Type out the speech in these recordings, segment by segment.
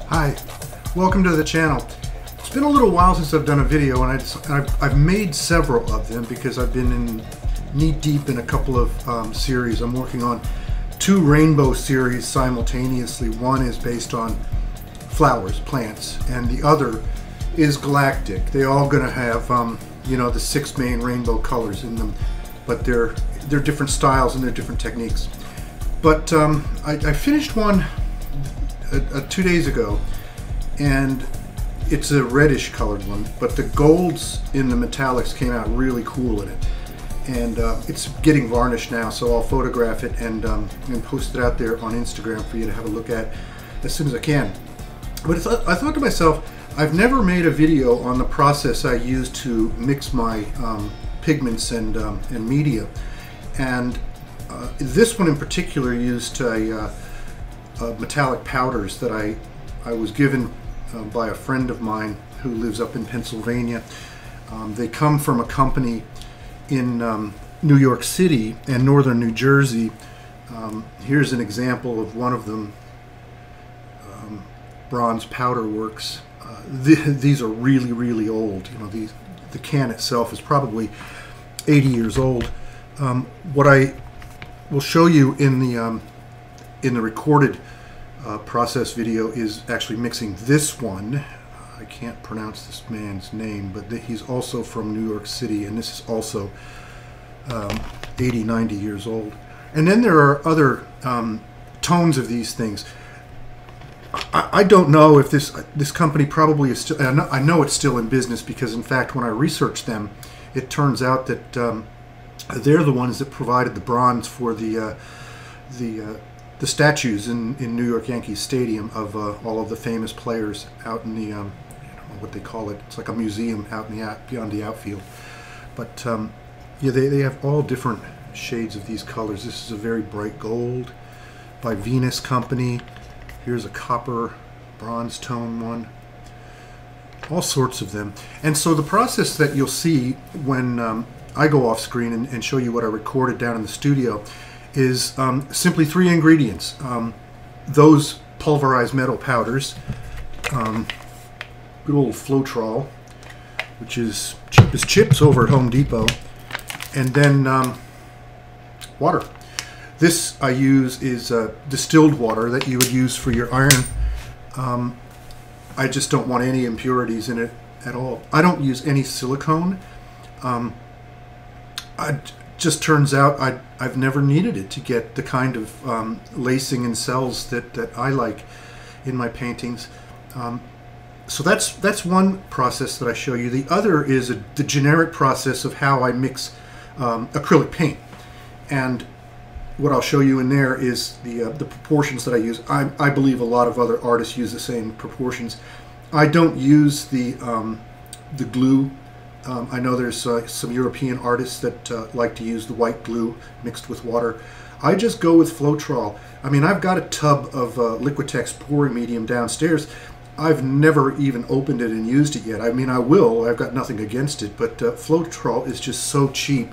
Hi, welcome to the channel. It's been a little while since I've done a video, and I've made several of them because I've been knee deep in a couple of series. I'm working on 2 rainbow series simultaneously. One is based on flowers, plants, and the other is galactic. They're all going to have you know, the 6 main rainbow colors in them, but they're different styles and they're different techniques. But I finished one 2 days ago, and it's a reddish colored one, but the golds in the metallics came out really cool in it, and it's getting varnished now, so I'll photograph it and post it out there on Instagram for you to have a look at as soon as I can. But I thought to myself, I've never made a video on the process I use to mix my pigments and media, and this one in particular used metallic powders that I was given by a friend of mine who lives up in Pennsylvania. They come from a company in New York City and northern New Jersey. Here's an example of one of them, Bronze Powder Works. These are really old. You know, the can itself is probably 80 years old. What I will show you in the recorded process video is actually mixing this one. I can't pronounce this man's name, but he's also from New York City, and this is also 80, 90 years old. And then there are other tones of these things. I don't know if this company probably is still, I know it's still in business, because in fact when I researched them, it turns out that they're the ones that provided the bronze for the statues in New York Yankees Stadium of all of the famous players out in the, I don't know what they call it, it's like a museum out in beyond the outfield. But yeah, they have all different shades of these colors. This is a very bright gold by Venus Company. Here's a copper bronze tone one. All sorts of them. And so the process that you'll see when I go off screen and show you what I recorded down in the studio is simply 3 ingredients. Those pulverized metal powders, good old Floetrol, which is cheap as chips over at Home Depot, and then water. This I use is distilled water that you would use for your iron. I just don't want any impurities in it at all. I don't use any silicone. It just turns out I've never needed it to get the kind of lacing and cells that I like in my paintings. So that's one process that I show you. The other is the generic process of how I mix acrylic paint. And what I'll show you in there is the proportions that I use. I believe a lot of other artists use the same proportions. I don't use the glue. I know there's some European artists that like to use the white glue mixed with water. I just go with Floetrol. I mean, I've got a tub of Liquitex pouring medium downstairs. I've never even opened it and used it yet. I mean, I will. I've got nothing against it, but Floetrol is just so cheap.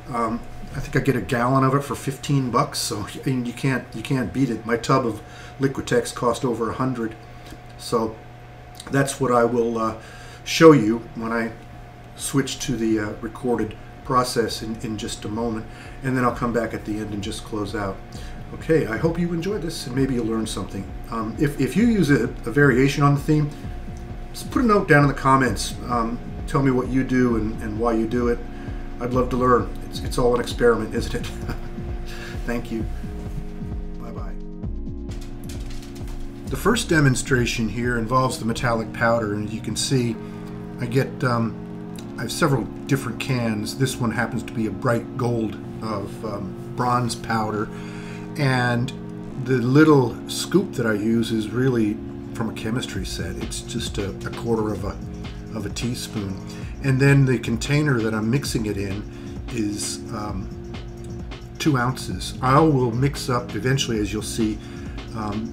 I think I get a gallon of it for 15 bucks, so I mean, you can't beat it. My tub of Liquitex cost over 100, so that's what I will show you when I switch to the recorded process in just a moment, and then I'll come back at the end and just close out. Okay, I hope you enjoyed this and maybe you'll learn something. If you use a variation on the theme, just put a note down in the comments. Tell me what you do and why you do it. I'd love to learn. It's all an experiment, isn't it? Thank you. Bye-bye. The first demonstration here involves the metallic powder, and as you can see, I have several different cans. This one happens to be a bright gold of bronze powder, and the little scoop that I use is really from a chemistry set. It's just a quarter of a teaspoon. And then the container that I'm mixing it in is 2 ounces. I will mix up eventually, as you'll see,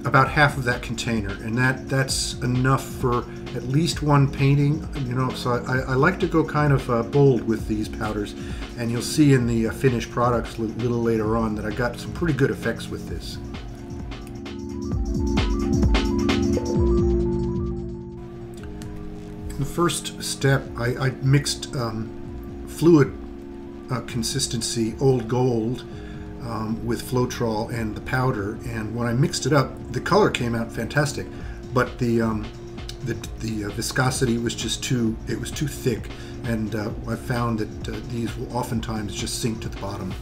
about half of that container, and that's enough for at least one painting, you know, so I like to go kind of bold with these powders, and you'll see in the finished products a little later on that I got some pretty good effects with this. In the first step, I mixed fluid consistency Old Gold with Floetrol and the powder, and when I mixed it up, the color came out fantastic, but the viscosity was just too thick, and I found that these will oftentimes just sink to the bottom.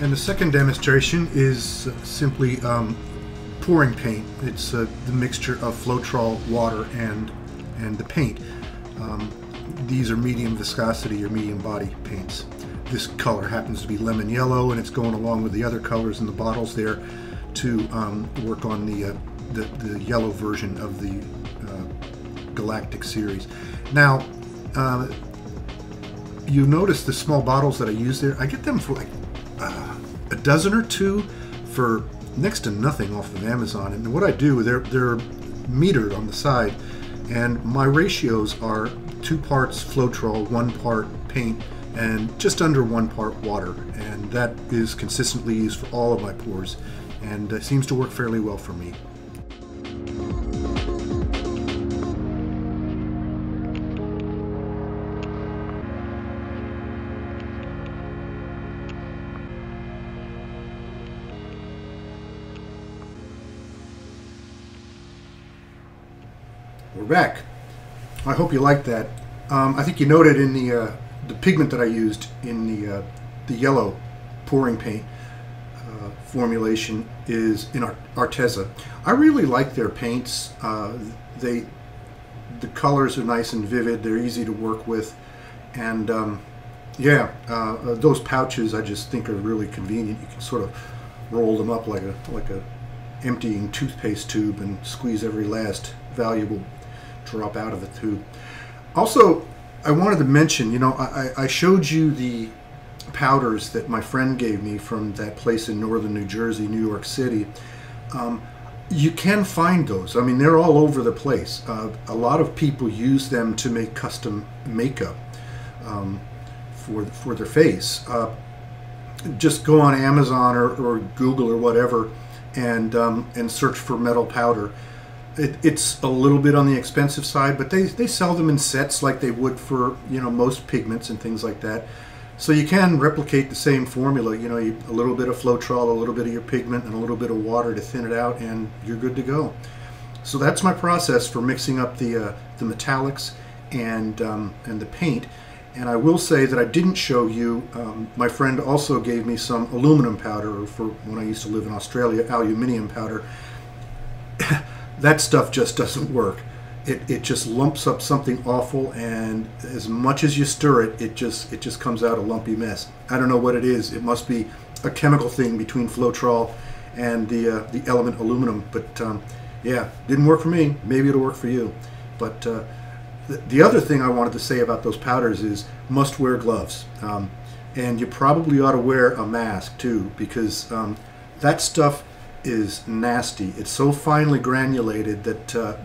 And the second demonstration is simply pouring paint. It's the mixture of Floetrol, water, and the paint. These are medium viscosity or medium body paints. This color happens to be lemon yellow, and it's going along with the other colors in the bottles there to work on the yellow version of the Galactic series. Now, you notice the small bottles that I use there. I get them for like a dozen or two for next to nothing off of Amazon. And what I do, they're metered on the side, and my ratios are 2 parts Floetrol, 1 part paint, and just under 1 part water. And that is consistently used for all of my pours, and seems to work fairly well for me. We're back. I hope you liked that. I think you noted in the pigment that I used in the yellow pouring paint formulation is in Arteza. I really like their paints. The colors are nice and vivid. They're easy to work with, and those pouches I just think are really convenient. You can sort of roll them up like a emptying toothpaste tube and squeeze every last valuable drop out of the tube. Also, I wanted to mention, you know, I showed you the powders that my friend gave me from that place in northern New Jersey, New York City. You can find those. I mean, they're all over the place. A lot of people use them to make custom makeup for their face. Just go on Amazon or Google or whatever and search for metal powder. It's a little bit on the expensive side, but they sell them in sets like they would for, you know, most pigments and things like that. So you can replicate the same formula. You know, a little bit of Floetrol, a little bit of your pigment, and a little bit of water to thin it out, and you're good to go. So that's my process for mixing up the metallics and the paint. And I will say that I didn't show you. My friend also gave me some aluminum powder, for when I used to live in Australia, aluminium powder. That stuff just doesn't work. It just lumps up something awful, and as much as you stir it, it just comes out a lumpy mess. I don't know what it is. It must be a chemical thing between Floetrol and the element aluminum. But yeah, didn't work for me. Maybe it'll work for you. But the other thing I wanted to say about those powders is must wear gloves, and you probably ought to wear a mask too, because that stuff is nasty. It's so finely granulated that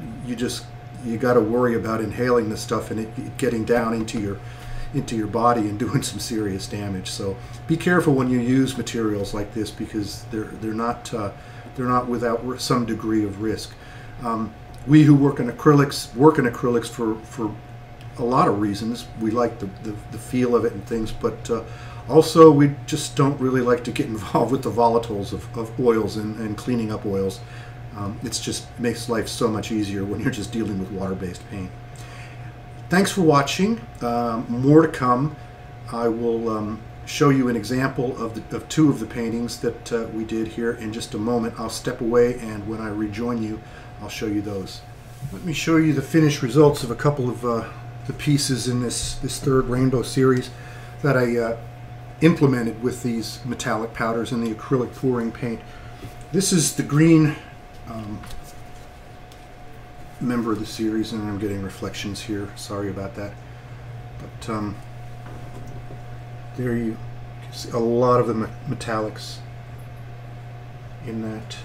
you got to worry about inhaling this stuff and it getting down into your body and doing some serious damage. So be careful when you use materials like this, because they're not without some degree of risk. We who work in acrylics for a lot of reasons. We like the feel of it and things, but also we just don't really like to get involved with the volatiles of oils and cleaning up oils. It's just makes life so much easier when you're just dealing with water-based paint. Thanks for watching. More to come. I will show you an example of 2 of the paintings that we did here in just a moment. I'll step away, and when I rejoin you, I'll show you those. Let me show you the finished results of a couple of the pieces in this third rainbow series that I implemented with these metallic powders and the acrylic pouring paint. This is the green member of the series, and I'm getting reflections here. Sorry about that. But there you can see a lot of the metallics in that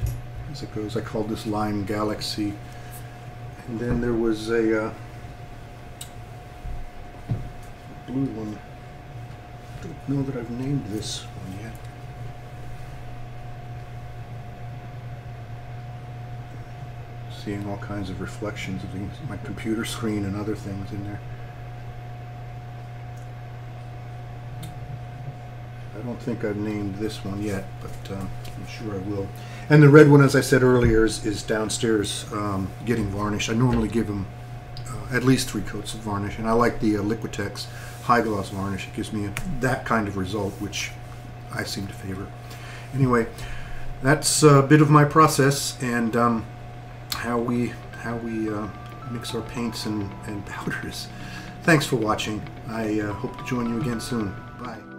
as it goes. I called this line Galaxy. And then there was a blue one. I don't know that I've named this one yet. Seeing all kinds of reflections of my computer screen and other things in there. I don't think I've named this one yet, but I'm sure I will. And the red one, as I said earlier, is downstairs getting varnish. I normally give them at least 3 coats of varnish, and I like the Liquitex high gloss varnish. It gives me that kind of result, which I seem to favor. Anyway, that's a bit of my process and how we mix our paints and powders. Thanks for watching. I hope to join you again soon. Bye.